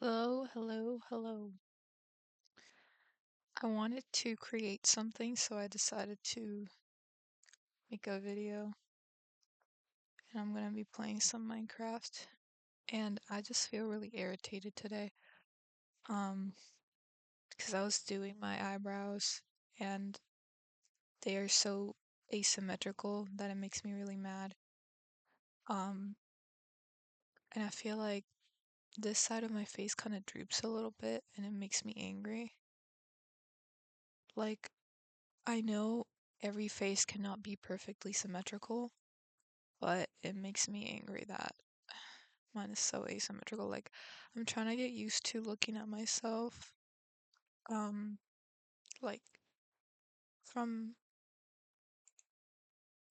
Hello, hello, hello. I wanted to create something, so I decided to make a video. And I'm gonna be playing some Minecraft. And I just feel really irritated today. Um, because I was doing my eyebrows and they are so asymmetrical that it makes me really mad. Um, and I feel like this side of my face kind of droops a little bit and it makes me angry. Like, I know every face cannot be perfectly symmetrical, but it makes me angry that mine is so asymmetrical. Like, I'm trying to get used to looking at myself, um, like from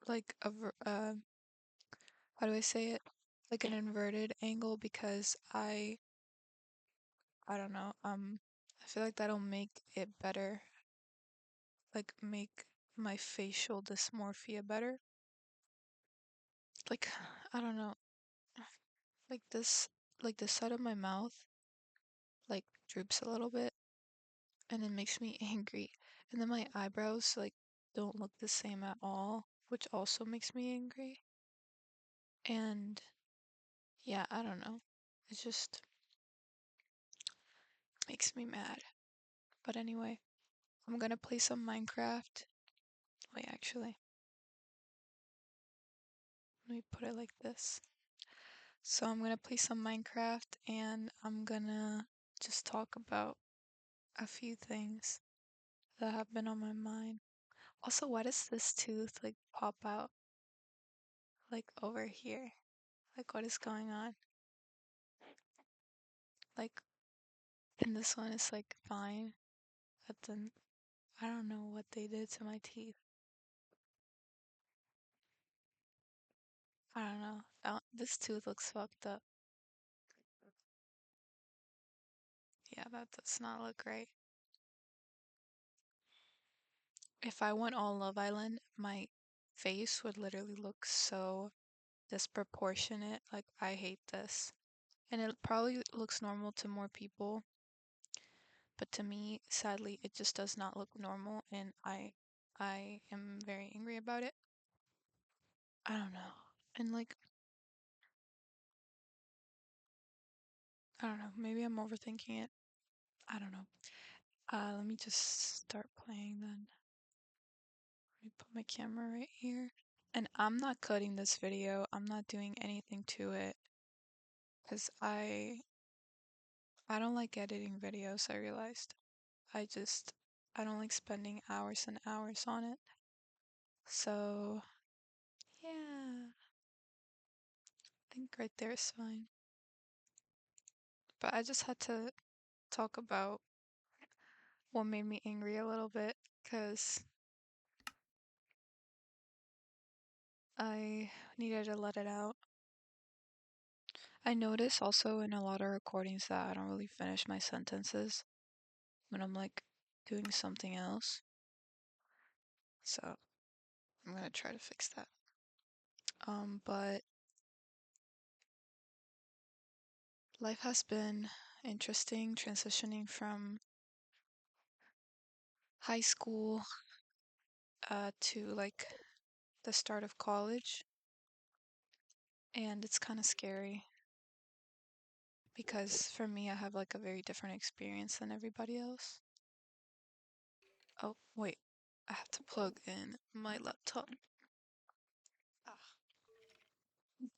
like how do I say it? Like an inverted angle because I don't know, I feel like that'll make it better, like make my facial dysmorphia better. Like, I don't know, like this side of my mouth, like droops a little bit and it makes me angry. And then my eyebrows like don't look the same at all, which also makes me angry. And yeah, I don't know. It just makes me mad. But anyway, I'm gonna play some Minecraft. Wait, actually, let me put it like this. So I'm gonna play some Minecraft and I'm gonna just talk about a few things that have been on my mind. Also, why does this tooth like pop out like over here? Like what is going on? Like, and this one is like fine, but then I don't know what they did to my teeth. I don't know. This tooth looks fucked up. Yeah, that does not look right. If I went all Love Island, my face would literally look so disproportionate. Like, I hate this. And it probably looks normal to more people, but to me, sadly, it just does not look normal, and I am very angry about it. I don't know. And like, I don't know, maybe I'm overthinking it. I don't know. Let me just start playing then. Let me put my camera right here. And I'm not cutting this video. I'm not doing anything to it because I don't like editing videos, I realized. I don't like spending hours and hours on it. So, yeah, I think right there is fine. But I just had to talk about what made me angry a little bit because I needed to let it out. I notice also in a lot of recordings that I don't really finish my sentences when I'm like doing something else. So I'm gonna try to fix that. But life has been interesting transitioning from high school to like the start of college, and it's kind of scary because for me, I have like a very different experience than everybody else. Oh, wait, I have to plug in my laptop. Ah, wait,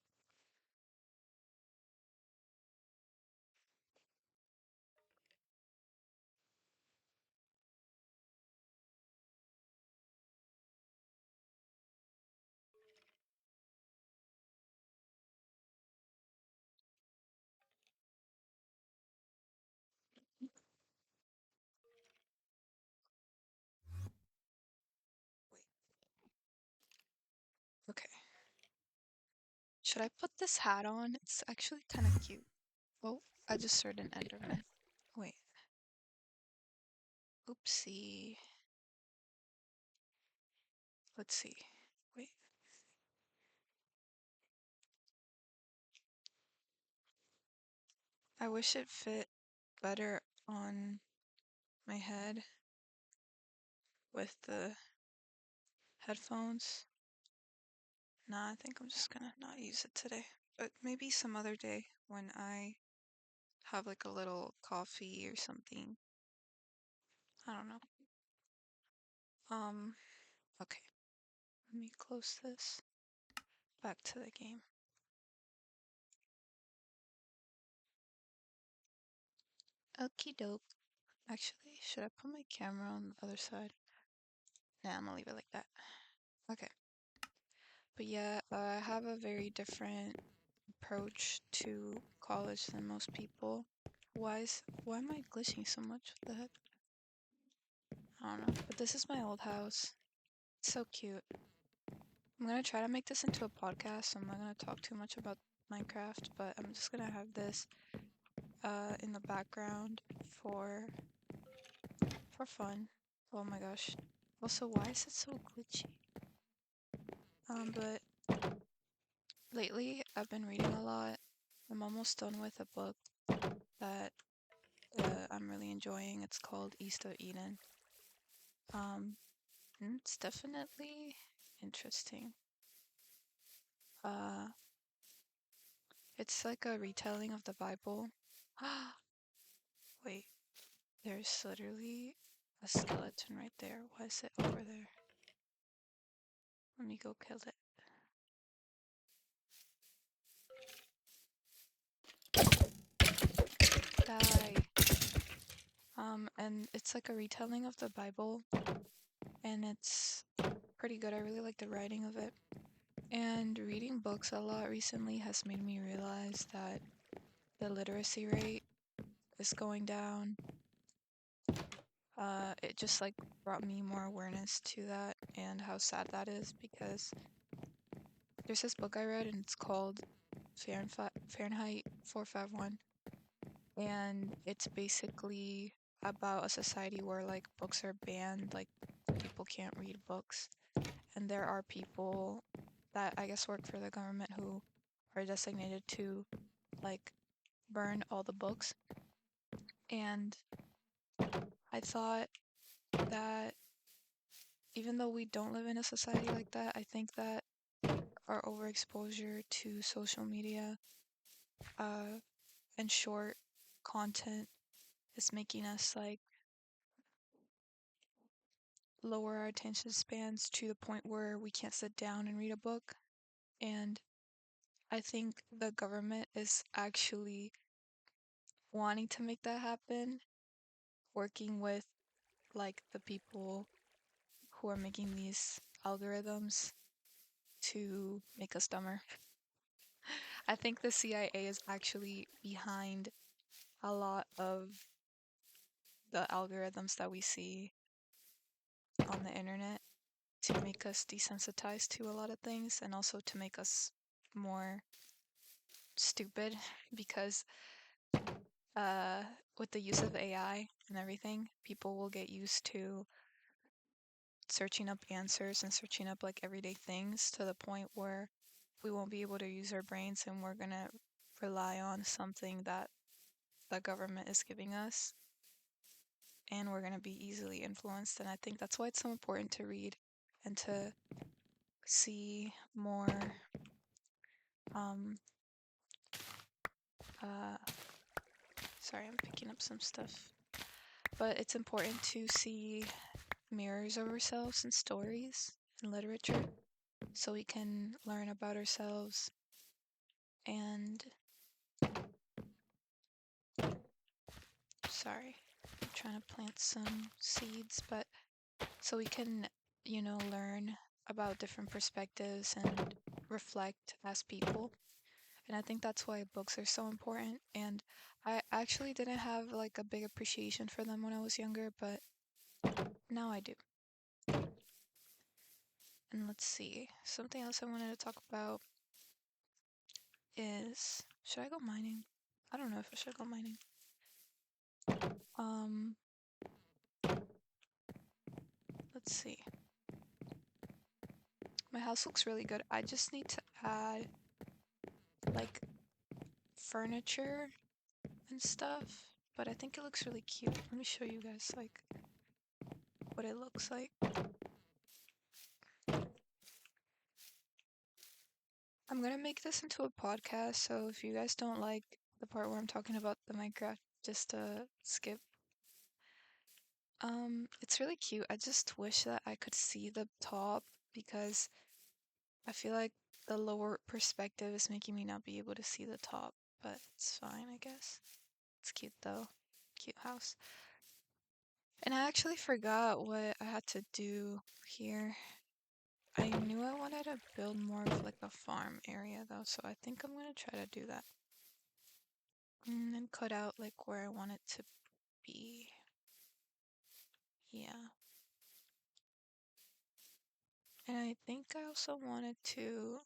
okay. Should I put this hat on? It's actually kind of cute. Oh, I just heard an Enderman. Wait, oopsie. Let's see. Wait, I wish it fit better on my head with the headphones. Nah, I think I'm just gonna not use it today. But maybe some other day when I have like a little coffee or something. I don't know. Okay. Let me close this. Back to the game. Okie doke. Actually, should I put my camera on the other side? Nah, I'm gonna leave it like that. Okay. But yeah, I have a very different approach to college than most people. Why am I glitching so much? What the heck? I don't know. But this is my old house. It's so cute. I'm gonna try to make this into a podcast, so I'm not gonna talk too much about Minecraft, but I'm just gonna have this in the background for fun. Oh my gosh. Also, why is it so glitchy? But lately I've been reading a lot. I'm almost done with a book that I'm really enjoying. It's called East of Eden. And it's definitely interesting. Uh, it's like a retelling of the Bible. Wait, there's literally a skeleton right there. Why is it over there? Let me go kill it. Die. And it's like a retelling of the Bible, and it's pretty good. I really like the writing of it. And reading books a lot recently has made me realize that the literacy rate is going down. It just like brought me more awareness to that and how sad that is, because there's this book I read and it's called Fahrenheit 451, and it's basically about a society where like books are banned, like people can't read books, and there are people that I guess work for the government who are designated to like burn all the books. And I thought that even though we don't live in a society like that, I think that our overexposure to social media and short content is making us like lower our attention spans to the point where we can't sit down and read a book. And I think the government is actually wanting to make that happen, working with like the people who are making these algorithms to make us dumber. I think the CIA is actually behind a lot of the algorithms that we see on the internet to make us desensitized to a lot of things, and also to make us more stupid, because uh with the use of AI and everything, people will get used to searching up answers and searching up like everyday things to the point where we won't be able to use our brains, and we're gonna rely on something that the government is giving us, and we're gonna be easily influenced. And I think that's why it's so important to read and to see more um uh sorry, I'm picking up some stuff. But it's important to see mirrors of ourselves in stories and literature, so we can learn about ourselves and sorry, I'm trying to plant some seeds, but so we can, learn about different perspectives and reflect as people. And I think that's why books are so important. And I actually didn't have like a big appreciation for them when I was younger, but now I do. And let's see, something else I wanted to talk about is, should I go mining? I don't know if I should go mining. Um, let's see. My house looks really good. I just need to add like furniture and stuff. but I think it looks really cute. Let me show you guys like what it looks like. I'm gonna make this into a podcast, so if you guys don't like the part where I'm talking about the Minecraft, just skip. It's really cute. I just wish that I could see the top because I feel like the lower perspective is making me not be able to see the top, but it's fine, I guess. It's cute though. Cute house. And I actually forgot what I had to do here. I knew I wanted to build more of like a farm area though, so I think I'm gonna try to do that. And then cut out like where I want it to be. Yeah. And I think I also wanted to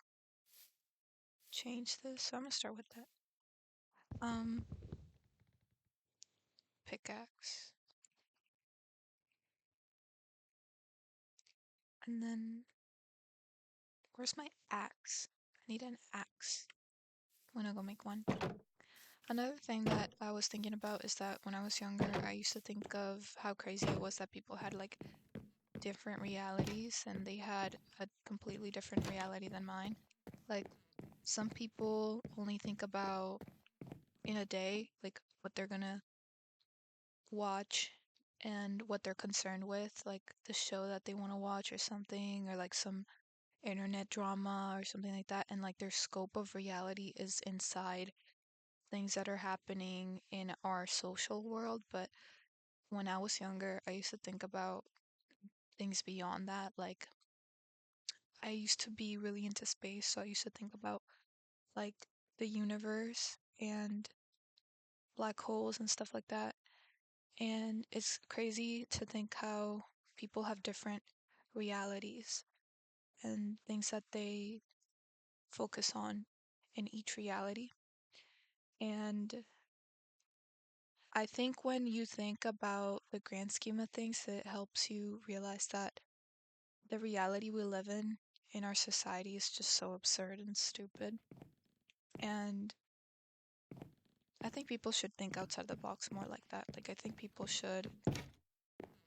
change this, so I'm gonna start with that. Pickaxe. And then where's my axe? I need an axe. I'm gonna go make one. Another thing that I was thinking about is that when I was younger, I used to think of how crazy it was that people had like different realities and they had a completely different reality than mine. Like some people only think about in a day, like what they're gonna watch and what they're concerned with, like the show that they want to watch or something, or like some internet drama or something like that. And like their scope of reality is inside things that are happening in our social world. But when I was younger, I used to think about things beyond that. Like I used to be really into space, so I used to think about like the universe and black holes and stuff like that. And it's crazy to think how people have different realities and things that they focus on in each reality. And I think when you think about the grand scheme of things, it helps you realize that the reality we live in our society is just so absurd and stupid. And I think people should think outside the box more like that. Like I think people should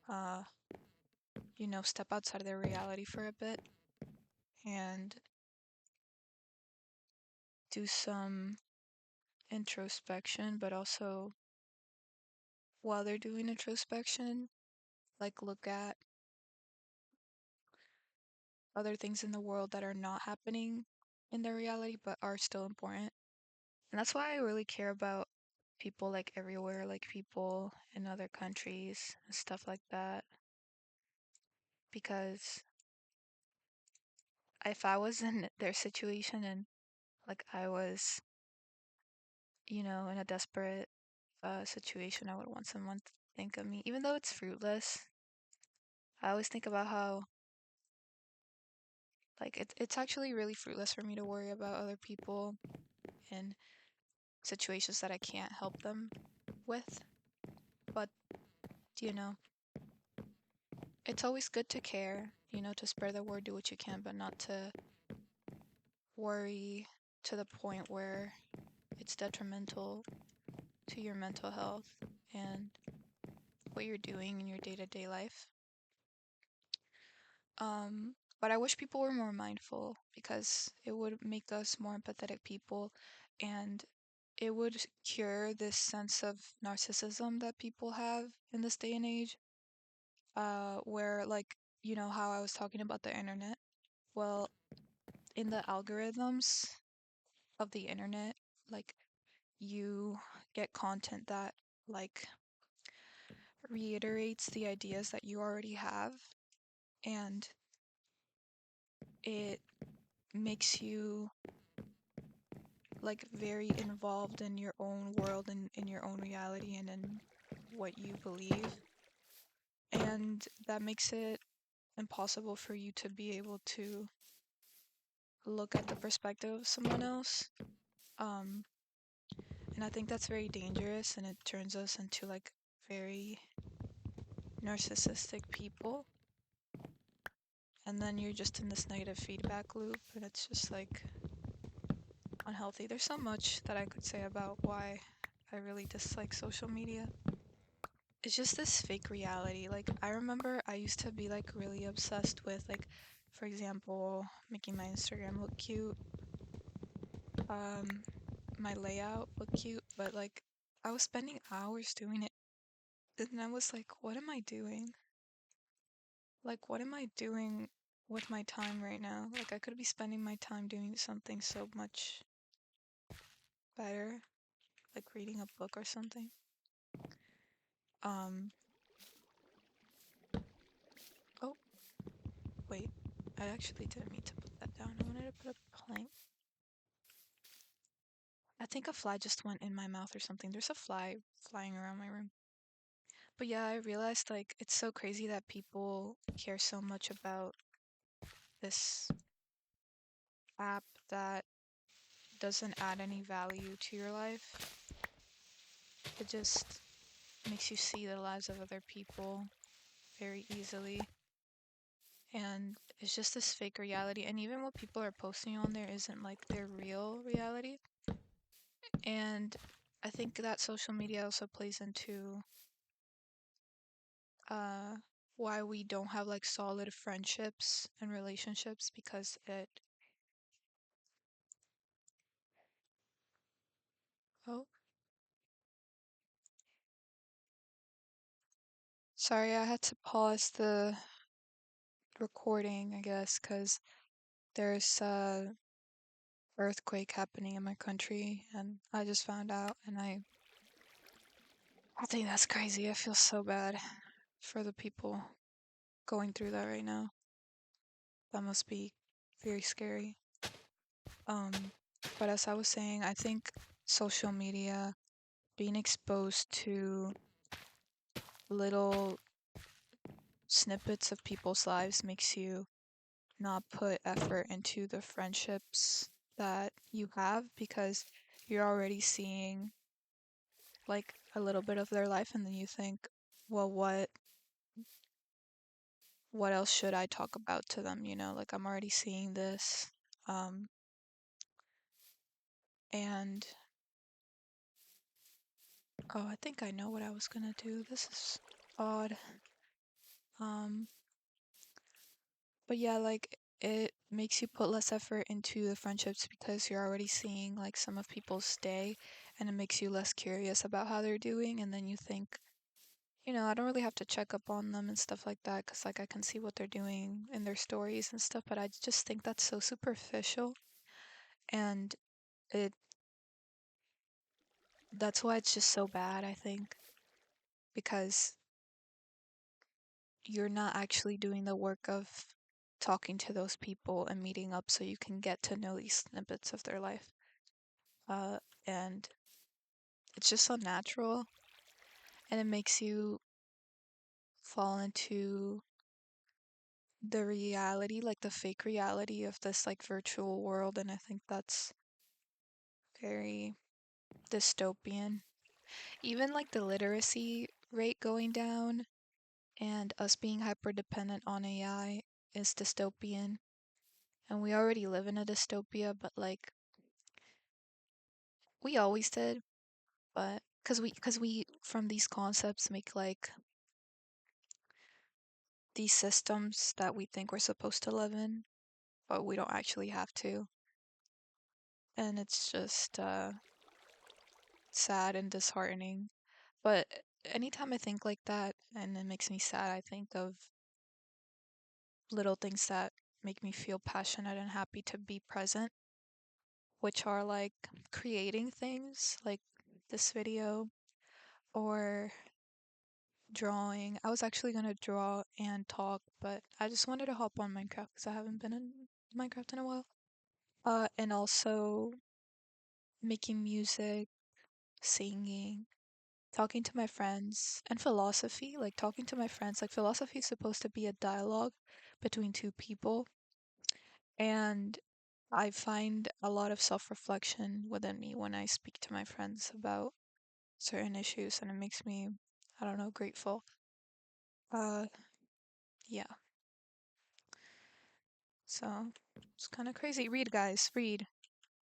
uh step outside of their reality for a bit and do some introspection, but also while they're doing introspection, like look at other things in the world that are not happening in their reality but are still important. And that's why I really care about people like everywhere, like people in other countries and stuff like that. Because if I was in their situation and like I was, in a desperate situation, I would want someone to think of me. Even though it's fruitless, I always think about how like it's actually really fruitless for me to worry about other people in situations that I can't help them with. But, you know, it's always good to care, to spread the word, do what you can, but not to worry to the point where it's detrimental to your mental health and what you're doing in your day-to-day life. But I wish people were more mindful because it would make us more empathetic people and it would cure this sense of narcissism that people have in this day and age, where like, how I was talking about the internet. Well, in the algorithms of the internet, like you get content that like reiterates the ideas that you already have and it makes you like very involved in your own world and in your own reality and in what you believe. And that makes it impossible for you to be able to look at the perspective of someone else. Um, and I think that's very dangerous and it turns us into like very narcissistic people. And then you're just in this negative feedback loop and it's just like unhealthy. There's so much that I could say about why I really dislike social media. It's just this fake reality. Like, I remember I used to be like really obsessed with, like, for example, making my Instagram look cute, um, my layout look cute, but like I was spending hours doing it, and I was like, what am I doing? Like, what am I doing with my time right now? Like, I could be spending my time doing something so much better, like reading a book or something. Um, oh, wait, I actually didn't mean to put that down. I wanted to put a plank. I think a fly just went in my mouth or something. There's a fly flying around my room. But yeah, I realized like it's so crazy that people care so much about this app that doesn't add any value to your life. It just makes you see the lives of other people very easily. And it's just this fake reality. And even what people are posting on there isn't like their real reality. And I think that social media also plays into uh why we don't have like solid friendships and relationships because it oh sorry, I had to pause the recording, I guess, because there's a earthquake happening in my country and I just found out and I think that's crazy. I feel so bad for the people going through that right now. That must be very scary. Um, but as I was saying, I think social media, being exposed to little snippets of people's lives makes you not put effort into the friendships that you have because you're already seeing like a little bit of their life and then you think, well, what else should I talk about to them, you know? Like I'm already seeing this. Um, and oh, I think I know what I was gonna do. This is odd. Um, but yeah, like it makes you put less effort into the friendships because you're already seeing like some of people's day and it makes you less curious about how they're doing and then you think, you know, I don't really have to check up on them and stuff like that because like I can see what they're doing in their stories and stuff, but I just think that's so superficial and it that's why it's just so bad, I think, because you're not actually doing the work of talking to those people and meeting up so you can get to know these snippets of their life. Uh, and it's just unnatural and it makes you fall into the reality, like the fake reality of this like virtual world. And I think that's very dystopian. Even like the literacy rate going down and us being hyper dependent on AI is dystopian. And we already live in a dystopia, but like we always did, but because we from these concepts make like these systems that we think we're supposed to live in, but we don't actually have to. And it's just sad and disheartening. But anytime I think like that and it makes me sad, I think of little things that make me feel passionate and happy to be present, which are like creating things like this video or drawing. I was actually gonna draw and talk, but I just wanted to hop on Minecraft because I haven't been in Minecraft in a while. And also making music, singing, talking to my friends, and philosophy. Like talking to my friends, like philosophy is supposed to be a dialogue between two people, and I find a lot of self-reflection within me when I speak to my friends about certain issues, and it makes me, I don't know, grateful. Uh, yeah. So it's kind of crazy. Read, guys, read.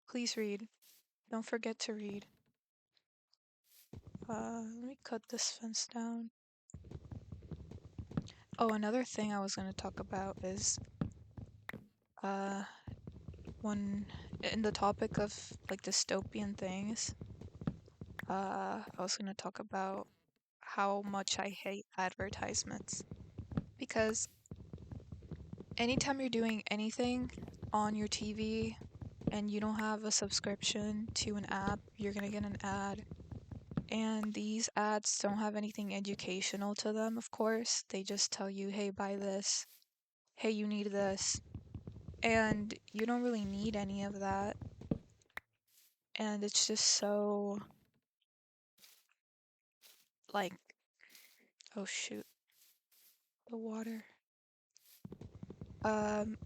Please read. Don't forget to read. Let me cut this fence down. Oh, another thing I was going to talk about is when in the topic of like dystopian things, I was going to talk about how much I hate advertisements because anytime you're doing anything on your TV and you don't have a subscription to an app, you're going to get an ad. And these ads don't have anything educational to them, of course. They just tell you, hey, buy this. Hey, you need this. And you don't really need any of that. And it's just so, like, oh shoot, the water. Um,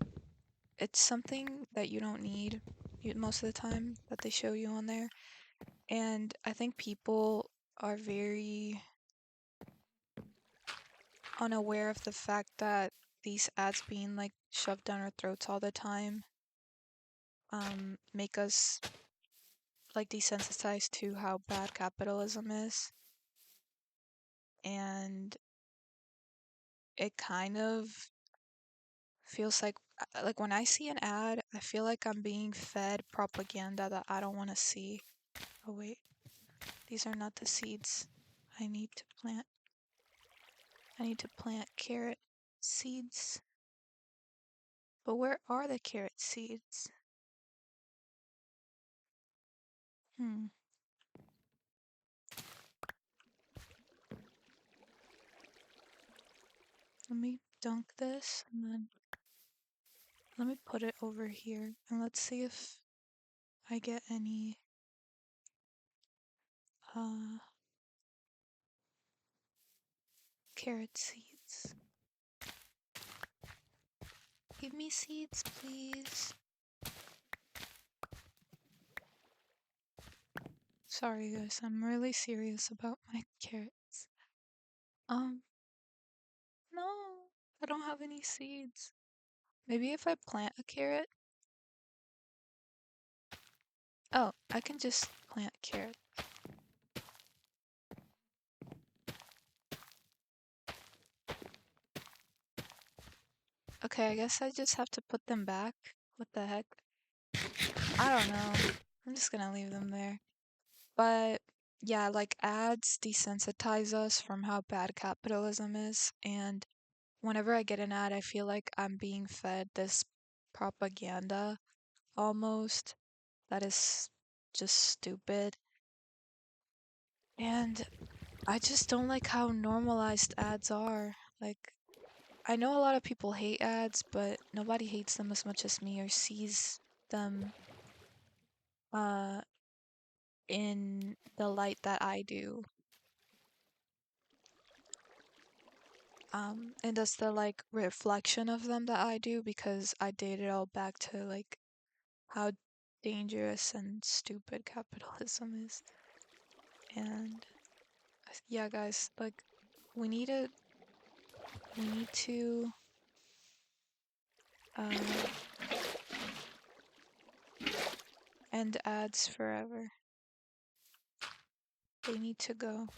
it's something that you don't need most of the time that they show you on there. And I think people are very unaware of the fact that these ads being like shoved down our throats all the time make us like desensitized to how bad capitalism is. And it kind of feels like when I see an ad, I feel like I'm being fed propaganda that I don't want to see. Oh wait, these are not the seeds I need to plant. I need to plant carrot seeds. But where are the carrot seeds? Hmm. Let me dunk this and then let me put it over here and let's see if I get any uh carrot seeds. Give me seeds, please. Sorry guys, I'm really serious about my carrots. No, I don't have any seeds. Maybe if I plant a carrot. Oh, I can just plant carrot. Okay, I guess I just have to put them back. What the heck? I don't know. I'm just gonna leave them there. But yeah, like ads desensitize us from how bad capitalism is. And whenever I get an ad, I feel like I'm being fed this propaganda almost that is just stupid. And I just don't like how normalized ads are. Like, I know a lot of people hate ads, but nobody hates them as much as me or sees them uh in the light that I do. And that's the like reflection of them that I do because I date it all back to like how dangerous and stupid capitalism is. And yeah, guys, like we need to we need to uh end ads forever. They need to go.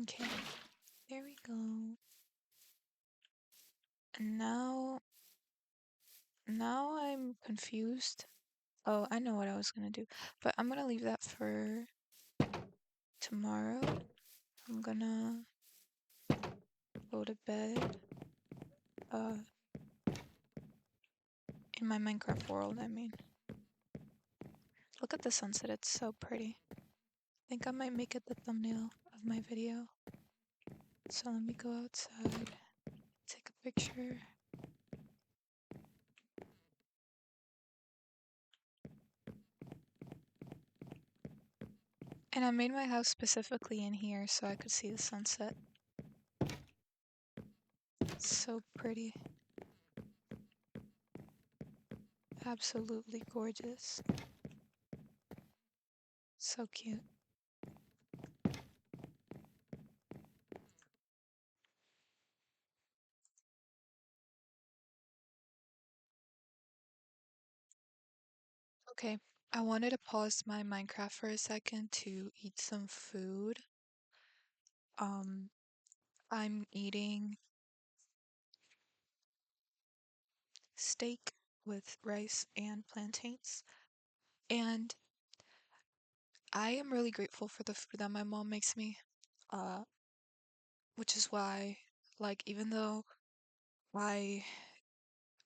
Okay, there we go. And now I'm confused. Oh, I know what I was gonna do, but I'm gonna leave that for tomorrow. I'm gonna go to bed. In my Minecraft world, I mean. Look at the sunset, it's so pretty. I think I might make it the thumbnail of my video. So let me go outside, take a picture. And I made my house specifically in here so I could see the sunset. It's so pretty. Absolutely gorgeous. So cute. Okay, I wanted to pause my Minecraft for a second to eat some food. Um, I'm eating steak with rice and plantains, and I am really grateful for the food that my mom makes me. Uh, which is why, like, even though I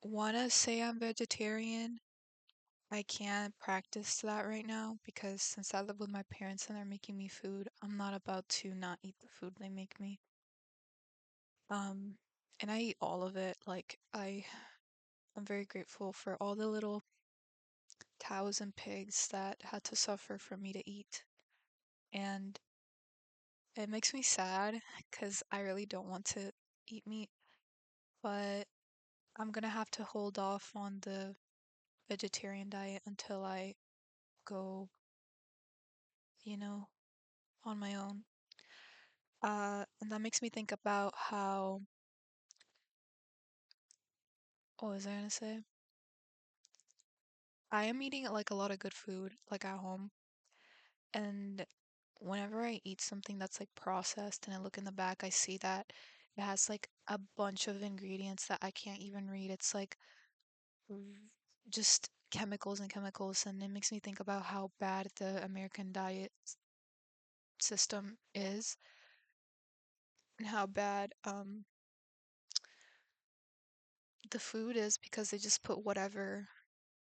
want to say I'm vegetarian, I can't practice that right now because since I live with my parents and they're making me food, I'm not about to not eat the food they make me. Um, and I eat all of it. I'm very grateful for all the little cows and pigs that had to suffer for me to eat. And it makes me sad because I really don't want to eat meat, but I'm gonna have to hold off on the vegetarian diet until I go, you know, on my own. And that makes me think about how, what was I gonna say? I am eating like a lot of good food, like at home, and whenever I eat something that's like processed and I look in the back, I see that it has like a bunch of ingredients that I can't even read. It's like r- just chemicals and chemicals, and it makes me think about how bad the American diet system is and how bad the food is because they just put whatever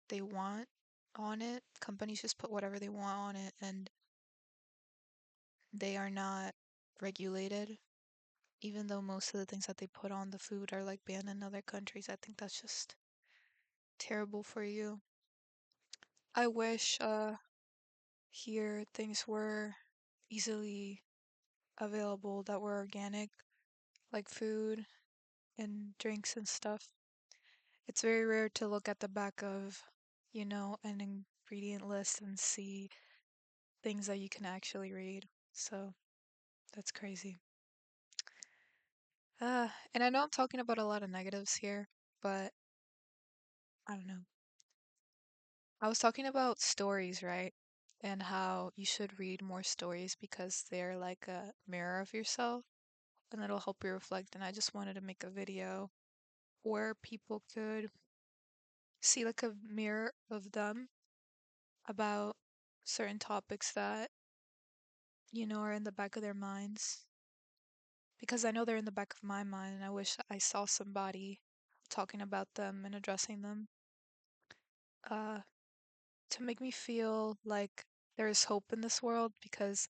they want on it. Companies just put whatever they want on it, and they are not regulated. Even though most of the things that they put on the food are like banned in other countries, I think that's just terrible for you. I wish here things were easily available that were organic, like food and drinks and stuff. It's very rare to look at the back of, an ingredient list and see things that you can actually read. So that's crazy. And I know I'm talking about a lot of negatives here, but I don't know. I was talking about stories, right? And how you should read more stories because they're like a mirror of yourself and it'll help you reflect. And I just wanted to make a video where people could see like a mirror of them about certain topics that, are in the back of their minds. Because I know they're in the back of my mind and I wish I saw somebody talking about them and addressing them. Uh, to make me feel like there is hope in this world because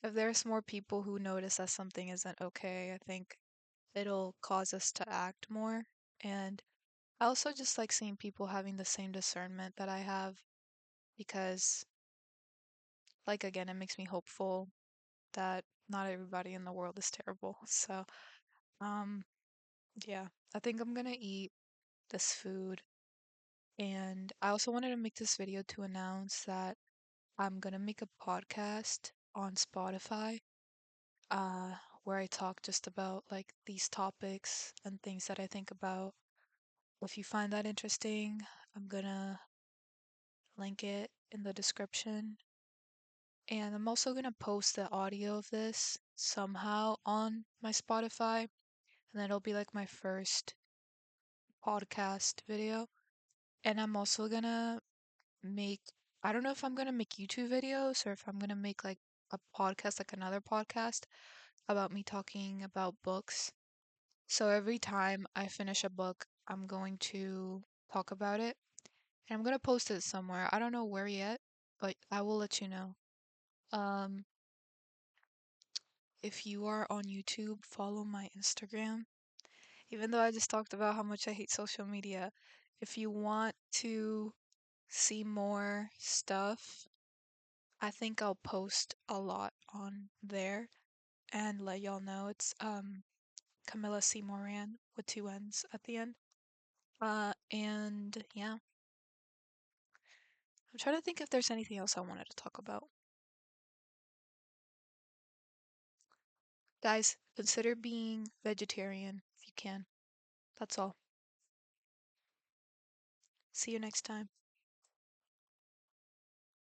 if there's more people who notice that something isn't okay, I think it'll cause us to act more. And I also just like seeing people having the same discernment that I have because, like, again, it makes me hopeful that not everybody in the world is terrible. So, um, yeah, I think I'm gonna eat this food. And I also wanted to make this video to announce that I'm gonna make a podcast on Spotify, uh, where I talk just about like these topics and things that I think about. If you find that interesting, I'm gonna link it in the description. And I'm also gonna post the audio of this somehow on my Spotify, and it'll be like my first podcast video. And I'm also gonna make, I don't know if I'm gonna make YouTube videos or if I'm gonna make like a podcast, like another podcast about me talking about books. So every time I finish a book, I'm going to talk about it and I'm gonna post it somewhere. I don't know where yet, but I will let you know. Um, if you are on YouTube, follow my Instagram. Even though I just talked about how much I hate social media, if you want to see more stuff, I think I'll post a lot on there and let y'all know. It's Camilla C. Moran with two N's at the end. And yeah, I'm trying to think if there's anything else I wanted to talk about. Guys, consider being vegetarian if you can. That's all. See you next time.